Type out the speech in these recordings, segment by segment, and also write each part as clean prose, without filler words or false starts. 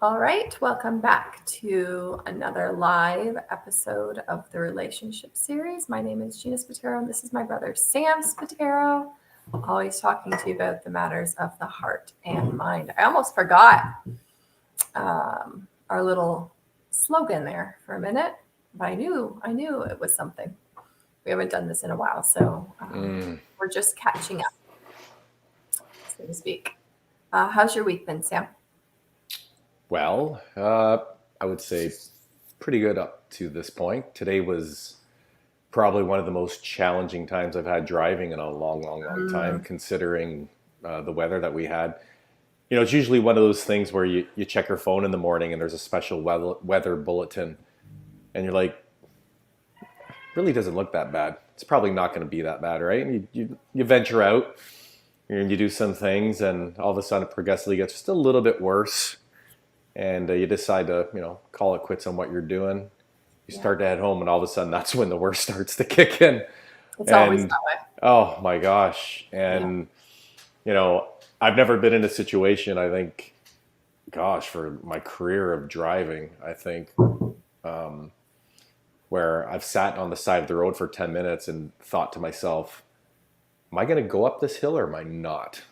All right, welcome back to another live episode of the Relationship Series. My name is Gina Spatero, and this is my brother Sam Spatero, always talking to you about the matters of the heart and mind. I almost forgot our little slogan there for a minute, but I knew it was something. We haven't done this in a while, so we're just catching up, so to speak. How's your week been, Sam? Well, I would say pretty good up to this point. Today was probably one of the most challenging times I've had driving in a long time, Mm, considering the weather that we had. It's usually one of those things where you check your phone in the morning and there's a special weather bulletin, and you're like, really doesn't look that bad. It's probably not going to be that bad, right? And you venture out and you do some things, and all of a sudden it progressively gets just a little bit worse, and you decide to call it quits on what you're doing. You yeah, start to head home, and all of a sudden that's when the worst starts to kick in. it's always And that way. oh my gosh. Yeah. And you know I've never been in a situation, I think, gosh, for my career of driving, I think, where I've sat on the side of the road for 10 minutes and thought to myself, am I going to go up this hill or am I not?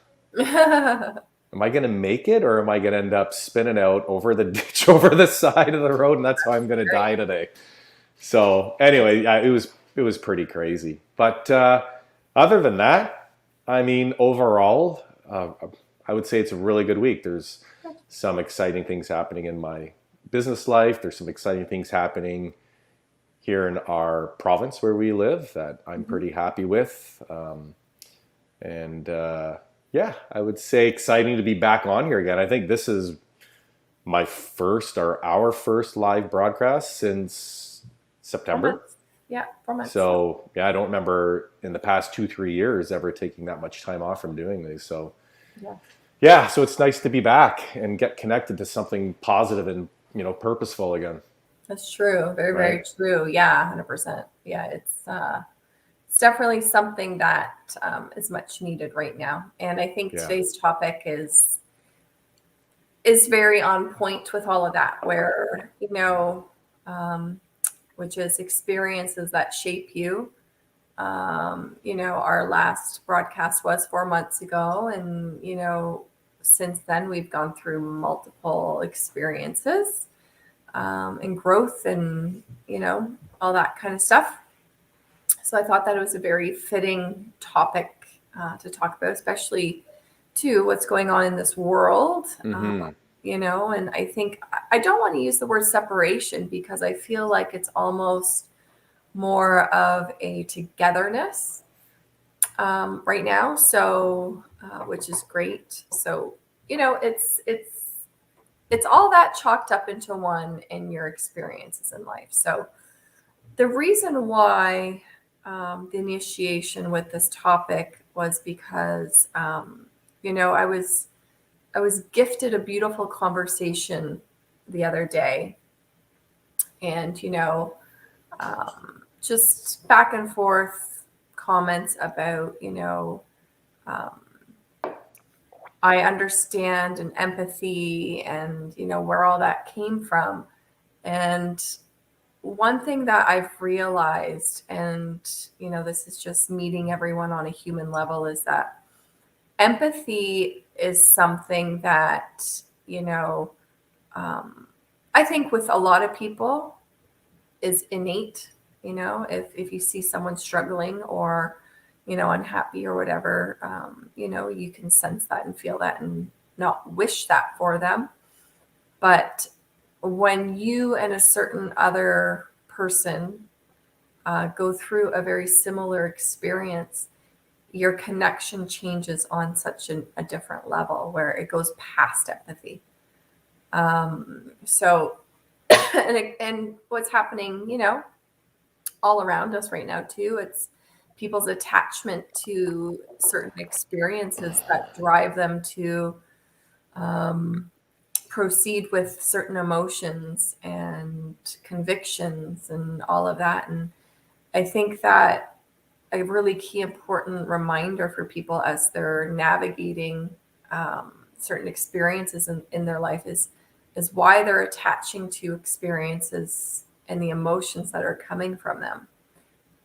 Am I going to make it, or am I going to end up spinning out over the ditch over the side of the road, and that's how I'm going to Great. die today? So anyway, yeah, it was pretty crazy. But other than that, I mean, overall, I would say it's a really good week. There's some exciting things happening in my business life. There's some exciting things happening here in our province where we live that I'm Mhm. pretty happy with. And yeah, I would say exciting to be back on here again. I think this is my first, or our first, live broadcast since 4 September. months. Yeah, 4 months. So yeah, I don't remember in the past 2-3 years ever taking that much time off from doing these. So Yeah, yeah, so it's nice to be back and get connected to something positive and purposeful again, that's true. Very, right? very true. Yeah, 100%. Yeah, it's definitely something that is much needed right now. And I think Yeah. today's topic is very on point with all of that, where um, which is experiences that shape you. Our last broadcast was 4 months ago, and since then we've gone through multiple experiences and growth, and all that kind of stuff. So I thought that it was a very fitting topic to talk about, especially to what's going on in this world. Mm-hmm. And I think I don't want to use the word separation, because I feel like it's almost more of a togetherness right now. So, which is great. So, it's all that chalked up into one in your experiences in life. So, the reason why the initiation with this topic was because, I was gifted a beautiful conversation the other day, and just back and forth comments about, um, I understand and empathy, and where all that came from. And one thing that I've realized, and this is just meeting everyone on a human level, is that empathy is something that, you know, um, I think with a lot of people is innate. If you see someone struggling or, unhappy or whatever, you can sense that and feel that and not wish that for them. But when you and a certain other person go through a very similar experience, your connection changes on such a different level where it goes past empathy. So, and what's happening, all around us right now too, it's people's attachment to certain experiences that drive them to um, proceed with certain emotions and convictions and all of that. And I think that a really key important reminder for people as they're navigating certain experiences in their life is is why they're attaching to experiences and the emotions that are coming from them,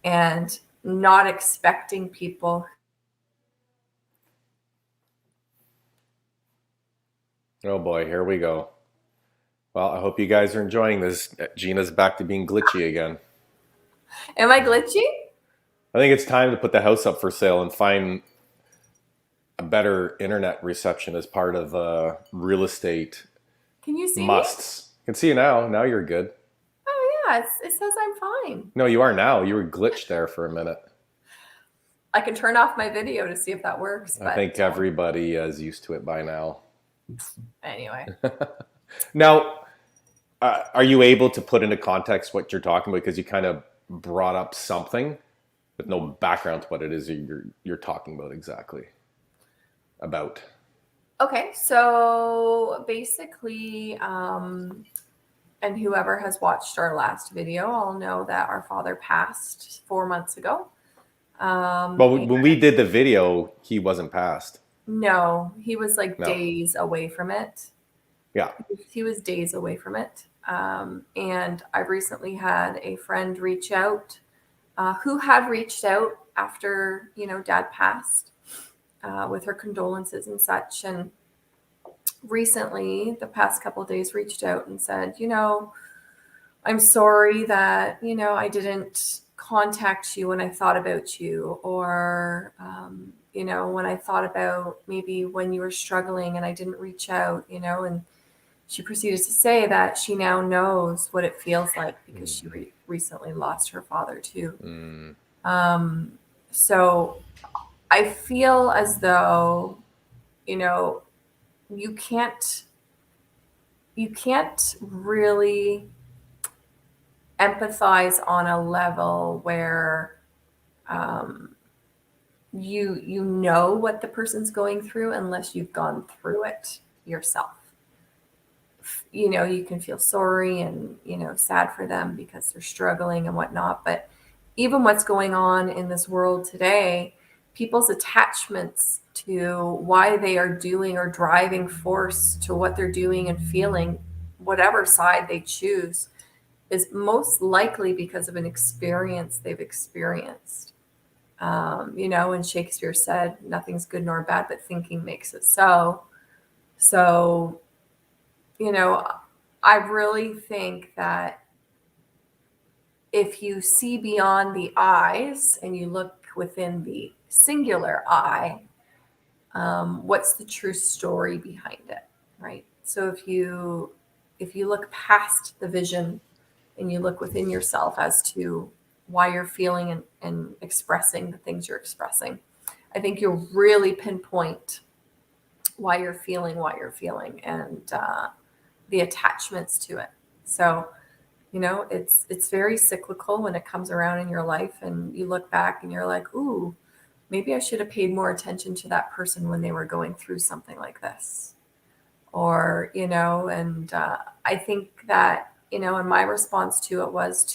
and not expecting people. Oh boy, here we go. Well, I hope you guys are enjoying this. Gina's back to being glitchy again. Am I glitchy? I think it's time to put the house up for sale and find a better internet reception as part of real estate Can you see me? musts. I can see you now. Now you're good. Oh yeah, it says I'm fine. No, you are now. You were glitched there for a minute. I can turn off my video to see if that works. I think everybody is used to it by now. Anyway. Now, are you able to put into context what you're talking about? Because you kind of brought up something with no background to what it is you're talking about exactly. About. Okay, so basically, and whoever has watched our last video, all know that our father passed 4 months ago. Well, when we did the video, he wasn't passed. No, he was like days away from it. Yeah. He was days away from it. And I recently had a friend reach out who had reached out after, Dad passed with her condolences and such. And recently, the past couple of days, reached out and said, I'm sorry that, I didn't contact you when I thought about you, or, when I thought about maybe when you were struggling and I didn't reach out, and she proceeded to say that she now knows what it feels like because she recently lost her father too. So I feel as though, you can't really empathize on a level where you know what the person's going through unless you've gone through it yourself. You can feel sorry and sad for them because they're struggling and whatnot, but even what's going on in this world today, people's attachments to why they are doing or driving force to what they're doing and feeling, whatever side they choose, is most likely because of an experience they've experienced. And Shakespeare said, nothing's good nor bad, but thinking makes it so. So, I really think that if you see beyond the eyes and you look within the singular eye, what's the true story behind it, right? So if you look past the vision and you look within yourself as to why you're feeling and expressing the things you're expressing, I think you'll really pinpoint why you're feeling and the attachments to it. So, it's very cyclical when it comes around in your life and you look back and you're like, ooh, maybe I should have paid more attention to that person when they were going through something like this. Or, and I think that, and my response to it was,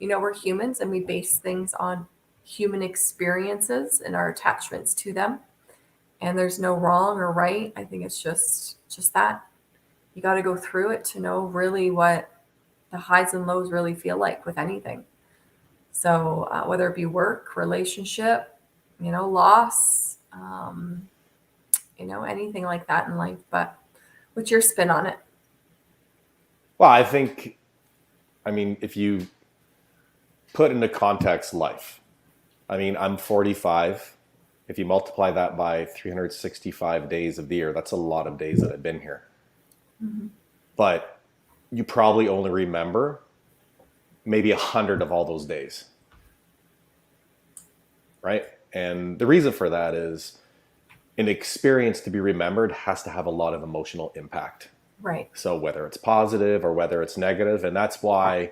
we're humans and we base things on human experiences and our attachments to them. And there's no wrong or right. I think it's just that. You got to go through it to know really what the highs and lows really feel like with anything. So whether it be work, relationship, loss, anything like that in life. But what's your spin on it? Well, if you put into context life, I'm 45. If you multiply that by 365 days of the year, that's a lot of days that I've been here. Mm-hmm. But you probably only remember maybe 100 of all those days. Right? And the reason for that is an experience to be remembered has to have a lot of emotional impact. Right. So whether it's positive or whether it's negative, and that's why,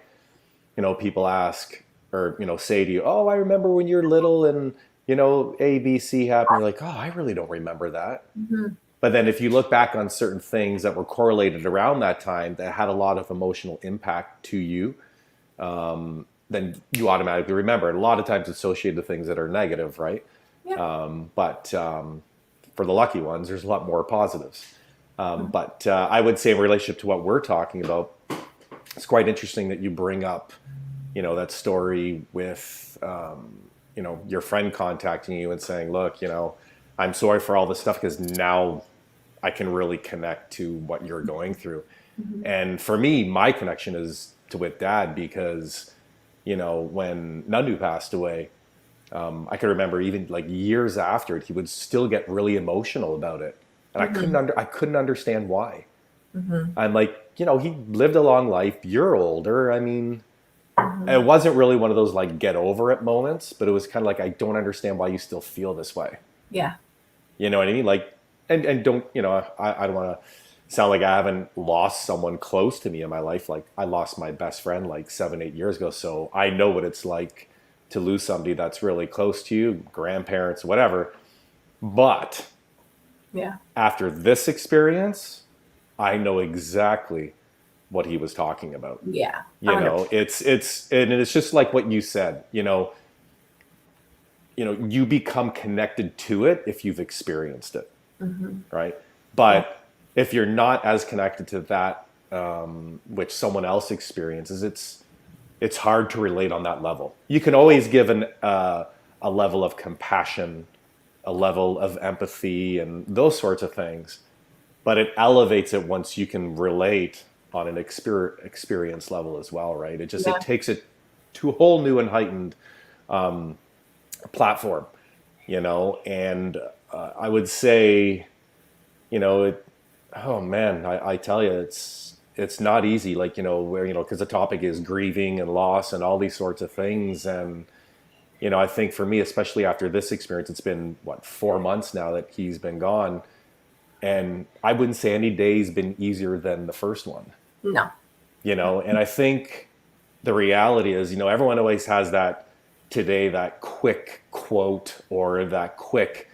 people ask or, say to you, oh, I remember when you were little and, A, B, C happened. You're like, oh, I really don't remember that. Mm-hmm. But then if you look back on certain things that were correlated around that time that had a lot of emotional impact to you, then you automatically remember it. A lot of times associated with things that are negative, right? Yeah. But for the lucky ones, there's a lot more positives. But I would say in relationship to what we're talking about, it's quite interesting that you bring up, that story with, your friend contacting you and saying, look, I'm sorry for all this stuff because now I can really connect to what you're going through. Mm-hmm. And for me, my connection is to with dad because, when Nandu passed away, I can remember even like years after it, he would still get really emotional about it. And Mm-hmm. I couldn't understand why. Mm-hmm. I'm like, he lived a long life. You're older. I mean, Mm-hmm. it wasn't really one of those like get over it moments, but it was kind of like, I don't understand why you still feel this way. Yeah. You know what I mean? Like, and don't, I don't want to sound like I haven't lost someone close to me in my life. Like I lost my best friend like 7, 8 years ago. So I know what it's like to lose somebody that's really close to you, grandparents, whatever. But Yeah. after this experience, I know exactly what he was talking about. Yeah. 100%. It's just like what you said, you become connected to it if you've experienced it, Mm-hmm. right? Yeah. But if you're not as connected to that, which someone else experiences, it's hard to relate on that level. You can always give a level of compassion, a level of empathy, and those sorts of things, but it elevates it once you can relate on an experience level as well, right? It Yeah. takes it to a whole new and heightened platform, and I would say, it, oh man, I tell you, it's not easy, like, where, because the topic is grieving and loss and all these sorts of things. And, I think for me, especially after this experience, it's been what, 4 months now that he's been gone. And I wouldn't say any day's been easier than the first one, No. and I think the reality is, everyone always has that today, that quick quote or that quick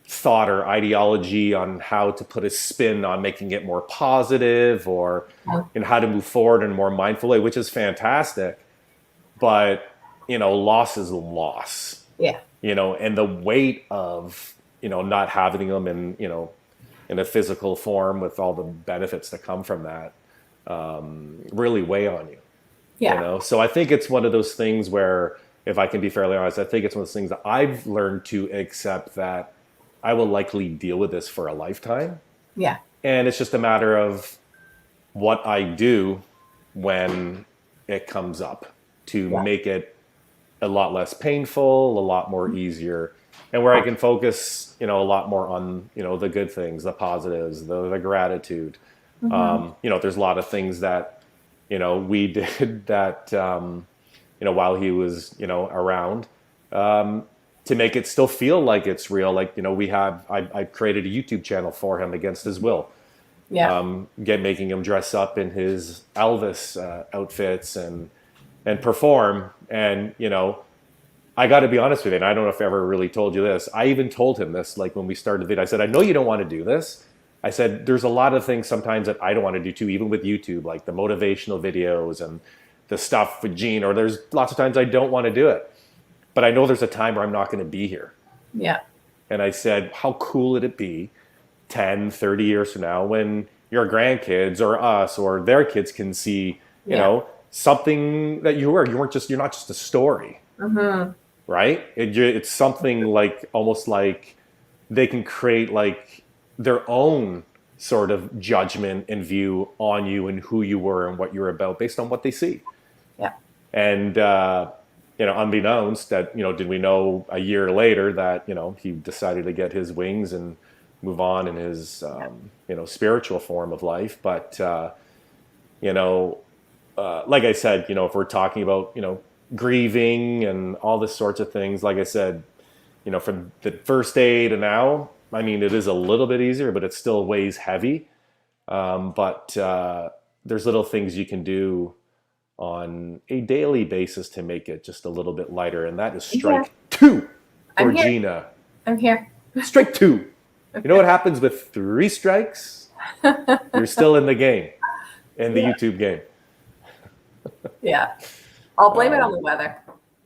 thought or ideology on how to put a spin on making it more positive or Yeah. how to move forward in a more mindful way, which is fantastic. But, loss is loss, Yeah. and the weight of, not having them in a physical form with all the benefits that come from that really weigh on you. Yeah. So I think it's one of those things where, if I can be fairly honest, I think it's one of those things that I've learned to accept that I will likely deal with this for a lifetime. Yeah. And it's just a matter of what I do when it comes up to Yeah. make it a lot less painful, a lot more easier, and where I can focus, a lot more on, the good things, the positives, the gratitude. Mm-hmm. There's a lot of things that, we did that, while he was, around, to make it still feel like it's real. Like, I created a YouTube channel for him against his will, Yeah. making him dress up in his Elvis outfits and perform. And, I got to be honest with you, and I don't know if I ever really told you this. I even told him this, like when we started the video, I said, I know you don't want to do this. I said, there's a lot of things sometimes that I don't want to do too, even with YouTube, like the motivational videos and the stuff with Gene, or there's lots of times I don't want to do it. But I know there's a time where I'm not going to be here. Yeah. And I said, how cool would it be 10, 30 years from now when your grandkids or us or their kids can see, Yeah. something that you were. You're not just a story, Mm-hmm. right? It's something like almost like they can create like their own sort of judgment and view on you and who you were and what you're about based on what they see. Yeah. And, unbeknownst that, did we know a year later that, he decided to get his wings and move on in his, spiritual form of life. But, like I said, if we're talking about, grieving and all this sorts of things, like I said, from the first day to now, I mean, it is a little bit easier, but it still weighs heavy. But there's little things you can do on a daily basis to make it just a little bit lighter. And that is Yeah. strike two for I'm here. Gina. I'm here. Strike two. Okay. You know what happens with 3 strikes? You're still in the game, in the Yeah. YouTube game. Yeah. I'll blame it on the weather.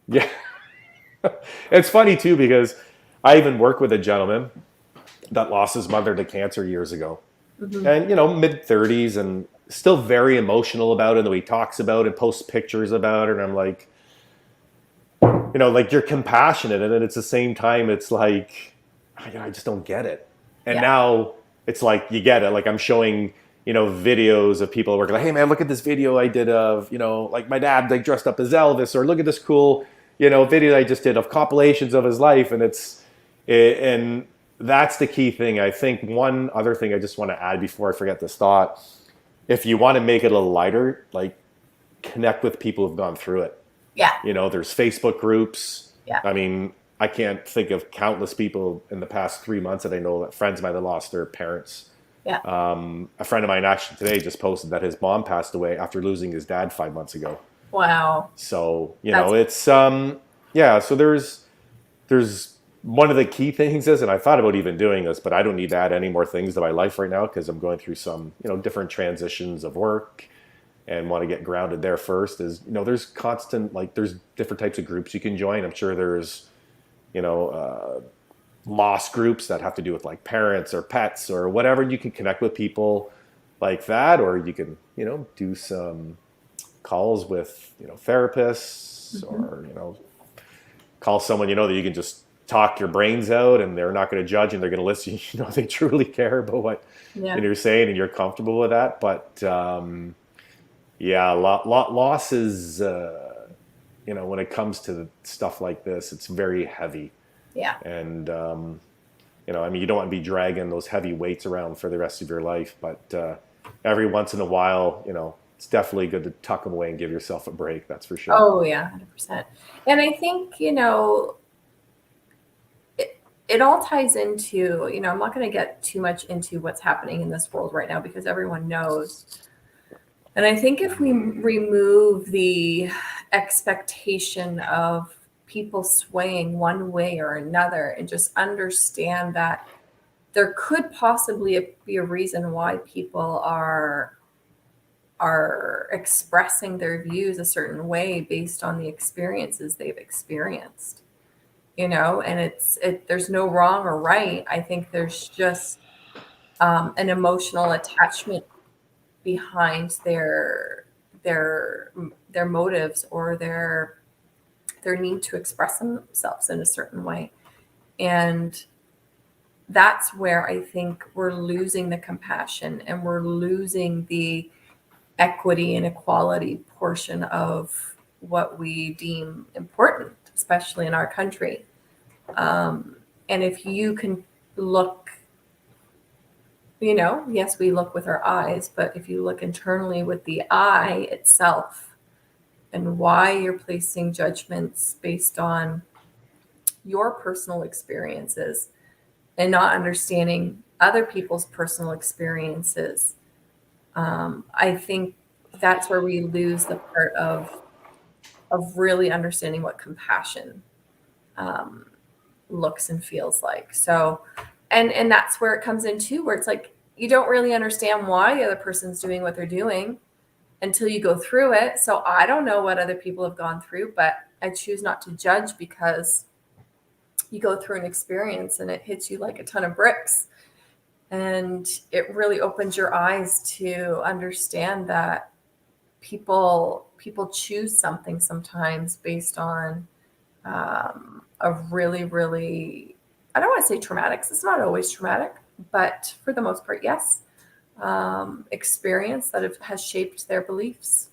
Yeah. It's funny too, because I even work with a gentleman that lost his mother to cancer years ago. Mm-hmm. and mid 30s, and still very emotional about it. And he talks about it, posts pictures about it, and I'm like, like you're compassionate, and then it's the same time it's like I just don't get it. And Yeah. now it's like you get it. Like I'm showing videos of people working like, hey man, look at this video I did of like my dad like dressed up as Elvis, or look at this cool video I just did of compilations of his life, and and that's the key thing. I think one other thing I just want to add before I forget this thought: if you want to make it a little lighter, like connect with people who've gone through it. Yeah. There's Facebook groups. Yeah. I mean, I can't think of countless people in the past 3 months that I know, that friends of mine that lost their parents. Yeah. A friend of mine actually today just posted that his mom passed away after losing his dad 5 months ago. Wow. So, That's it's, yeah, so there's one of the key things is, and I thought about even doing this, but I don't need to add any more things to my life right now because I'm going through some, different transitions of work and want to get grounded there first. Is there's constant, like, there's different types of groups you can join. I'm sure there's you know loss groups that have to do with like parents or pets or whatever. You can connect with people like that, or you can do some calls with therapists, mm-hmm. or call someone that you can just talk your brains out, and they're not going to judge, and they're going to listen. They truly care about what Yeah. you're saying, and you're comfortable with that. But yeah, losses. When it comes to stuff like this, it's very heavy, Yeah. and I mean, you don't want to be dragging those heavy weights around for the rest of your life. But every once in a while, it's definitely good to tuck them away and give yourself a break. That's for sure. Oh yeah, 100%. And I think it all ties into, I'm not going to get too much into what's happening in this world right now because everyone knows. And I think if we remove the expectation of people swaying one way or another and just understand that there could possibly be a reason why people are expressing their views a certain way based on the experiences they've experienced, and there's no wrong or right. I think there's just an emotional attachment behind their their motives or their need to express themselves in a certain way. And that's where I think we're losing the compassion and we're losing the equity and equality portion of what we deem important, especially in our country. And if you can look, yes, we look with our eyes, but if you look internally with the eye itself and why you're placing judgments based on your personal experiences and not understanding other people's personal experiences, I think that's where we lose the part of really understanding what compassion um, looks and feels like. So, and that's where it comes into where it's like you don't really understand why the other person's doing what they're doing until you go through it. So I don't know what other people have gone through, but I choose not to judge because you go through an experience and it hits you like a ton of bricks. And it really opens your eyes to understand that people choose something sometimes based on a really, really, I don't want to say traumatic, 'cause it's not always traumatic, but for the most part, yes, experience that has shaped their beliefs.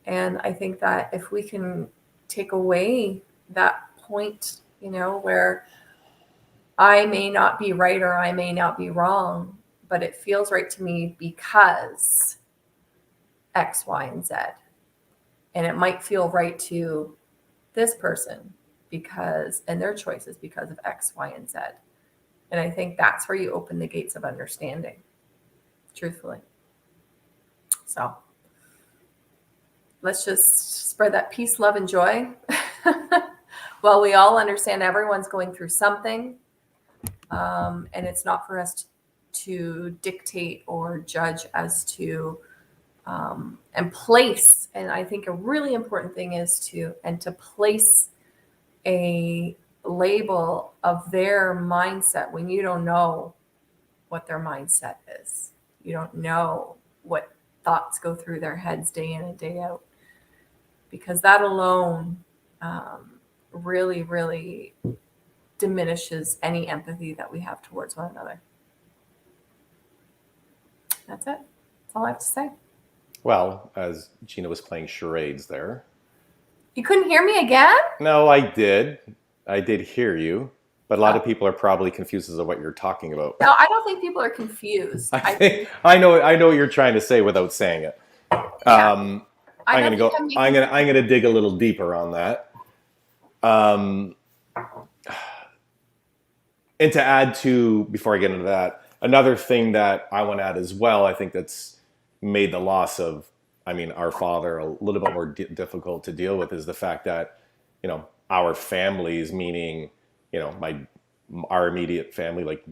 And I think that if we can take away that point, where I may not be right or I may not be wrong, but it feels right to me because X, Y, and Z. And it might feel right to this person and their choices because of X, Y, and Z. And I think that's where you open the gates of understanding, truthfully. So let's just spread that peace, love, and joy. Well, we all understand everyone's going through something. And it's not for us to dictate or judge as to and place. And I think a really important thing is to place a label of their mindset when you don't know what their mindset is. You don't know what thoughts go through their heads day in and day out, because that alone really, really diminishes any empathy that we have towards one another. That's it. That's all I have to say. Well, as Gina was playing charades there. You couldn't hear me again? No, I did. I did hear you. But a lot of Oh. people are probably confused as to what you're talking about. No, I don't think people are confused. I know what you're trying to say without saying it. Yeah. I'm gonna dig a little deeper on that. And to add to, before I get into that, another thing that I want to add as well, I think that's made the loss of, our father a little bit more difficult to deal with, is the fact that, our families, meaning, our immediate family, like,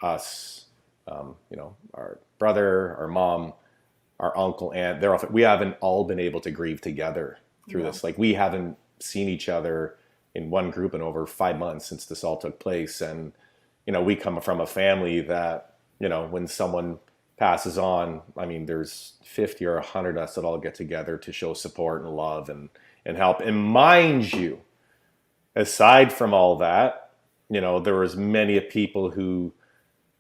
us, our brother, our mom, our uncle, aunt, we haven't all been able to grieve together through this. Like, we haven't seen each other in one group in over 5 months since this all took place. And, we come from a family that, when someone passes on, there's 50 or 100 of us that all get together to show support and love and help. And mind you, aside from all that, there was many people who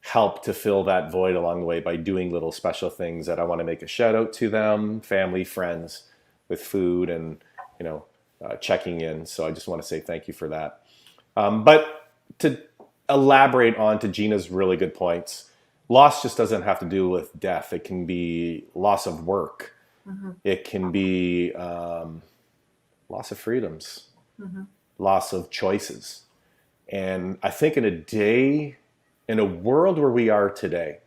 helped to fill that void along the way by doing little special things that I want to make a shout out to them, family, friends, with food and, checking in. So I just want to say thank you for that. But to elaborate on to Gina's really good points, loss just doesn't have to do with death. It can be loss of work. Mm-hmm. It can be loss of freedoms, mm-hmm. loss of choices. And I think in a world where we are today,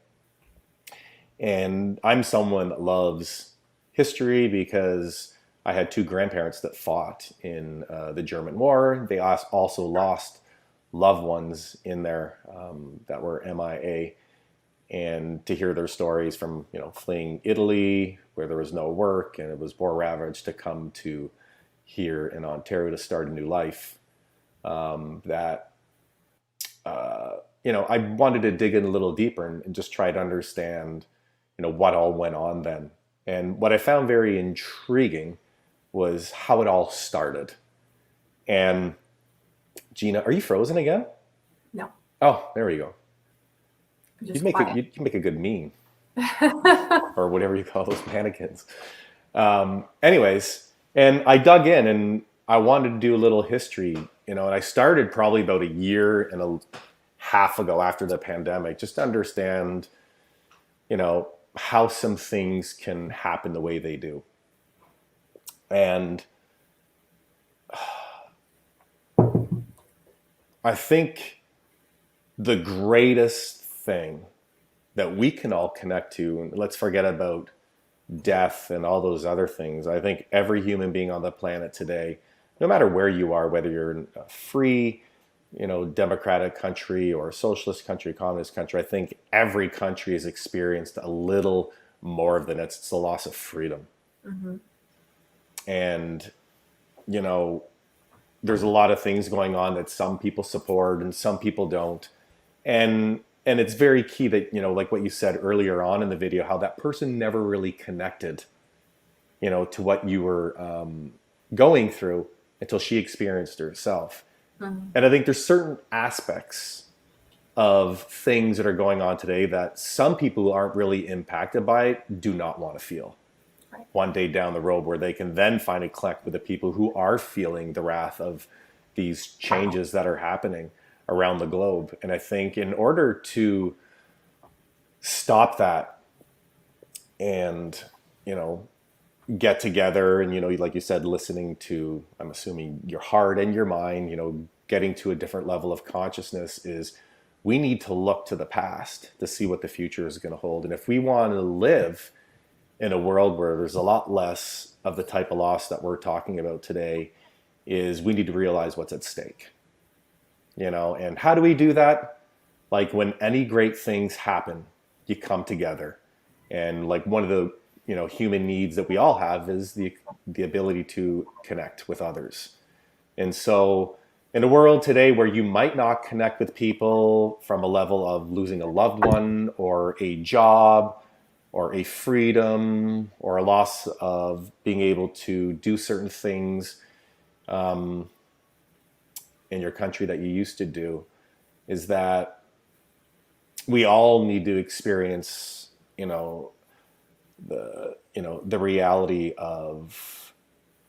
and I'm someone that loves history because I had 2 grandparents that fought in the German War. They also lost loved ones in there that were MIA. And to hear their stories from, fleeing Italy, where there was no work and it was war ravaged, to come to here in Ontario to start a new life, I wanted to dig in a little deeper and just try to understand, what all went on then. And what I found very intriguing was how it all started. And Gina, are you frozen again? No. Oh, there we go. You make a good meme, or whatever you call those mannequins. Anyways, and I dug in and I wanted to do a little history, and I started probably about a year and a half ago after the pandemic, just to understand, how some things can happen the way they do. And I think the greatest thing that we can all connect to, and let's forget about death and all those other things. I think every human being on the planet today, no matter where you are, whether you're in a free, democratic country or a socialist country, communist country, I think every country has experienced a little more of it's the loss of freedom. Mm-hmm. And, there's a lot of things going on that some people support and some people don't. And it's very key that, like what you said earlier on in the video, how that person never really connected, to what you were going through until she experienced it herself. Mm-hmm. And I think there's certain aspects of things that are going on today that some people who aren't really impacted by it do not want to feel. Right. One day down the road, where they can then finally connect with the people who are feeling the wrath of these changes that are happening around the globe. And I think in order to stop that and, get together and, like you said, listening to, I'm assuming, your heart and your mind, getting to a different level of consciousness, is we need to look to the past to see what the future is going to hold. And if we want to live in a world where there's a lot less of the type of loss that we're talking about today, is we need to realize what's at stake. And how do we do that? Like, when any great things happen, you come together. And like, one of the, human needs that we all have is the ability to connect with others. And so in a world today where you might not connect with people from a level of losing a loved one or a job or a freedom or a loss of being able to do certain things in your country that you used to do, is that we all need to experience, the reality of,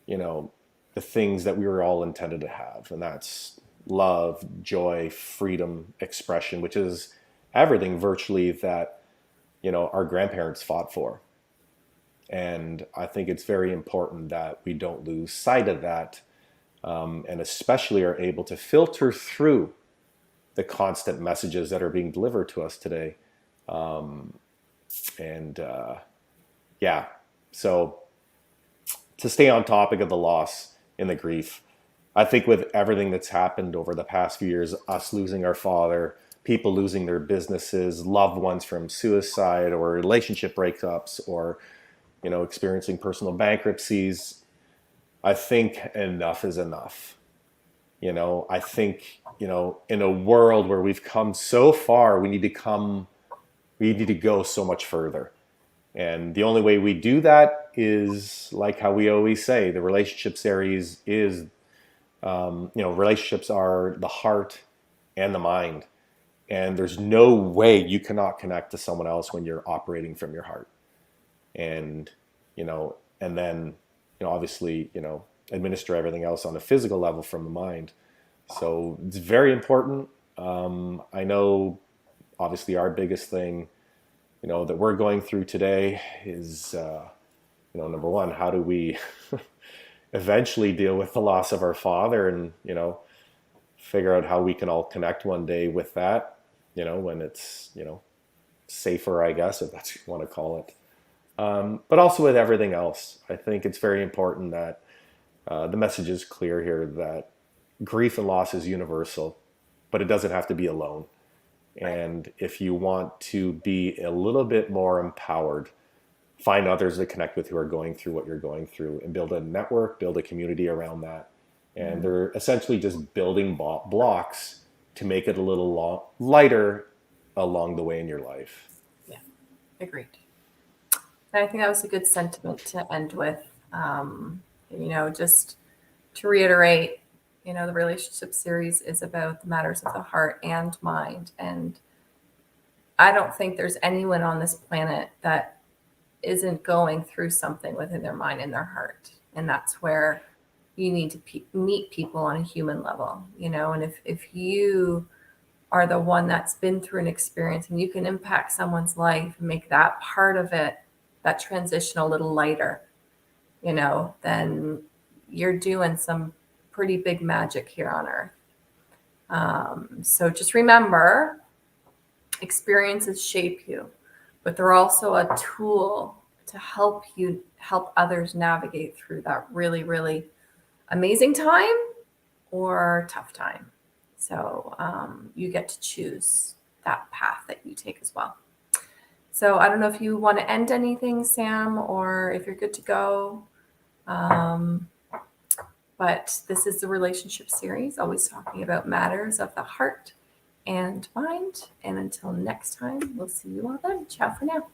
you know, the things that we were all intended to have. And that's love, joy, freedom, expression, which is everything virtually that, our grandparents fought for. And I think it's very important that we don't lose sight of that, and especially are able to filter through the constant messages that are being delivered to us today. And yeah, so to stay on topic of the loss and the grief, I think with everything that's happened over the past few years, us losing our father, people losing their businesses, loved ones from suicide or relationship breakups, or experiencing personal bankruptcies, I think enough is enough. I think, in a world where we've come so far, we need to go so much further. And the only way we do that is, like how we always say, the relationship series is, relationships are the heart and the mind. And there's no way you cannot connect to someone else when you're operating from your heart. And, and then, obviously, administer everything else on a physical level from the mind. So it's very important. I know, obviously, our biggest thing, that we're going through today is, number one, how do we eventually deal with the loss of our father, and, figure out how we can all connect one day with that, when it's, safer, I guess, if that's what you want to call it. But also with everything else, I think it's very important that the message is clear here that grief and loss is universal, but it doesn't have to be alone. And if you want to be a little bit more empowered, find others to connect with who are going through what you're going through, and build a network, build a community around that. And they're essentially just building blocks to make it a little lighter along the way in your life. Yeah, agreed. And I think that was a good sentiment to end with. Just to reiterate, the relationship series is about the matters of the heart and mind. And I don't think there's anyone on this planet that isn't going through something within their mind and their heart. And that's where you need to meet people on a human level, and if you are the one that's been through an experience and you can impact someone's life and make that part of it, that transition a little lighter, then you're doing some pretty big magic here on earth. So just remember, experiences shape you, but they're also a tool to help others navigate through that really, really amazing time or tough time. So you get to choose that path that you take as well. So I don't know if you want to end anything, Sam, or if you're good to go. But this is the relationship series, always talking about matters of the heart and mind. And until next time, we'll see you all then. Ciao for now.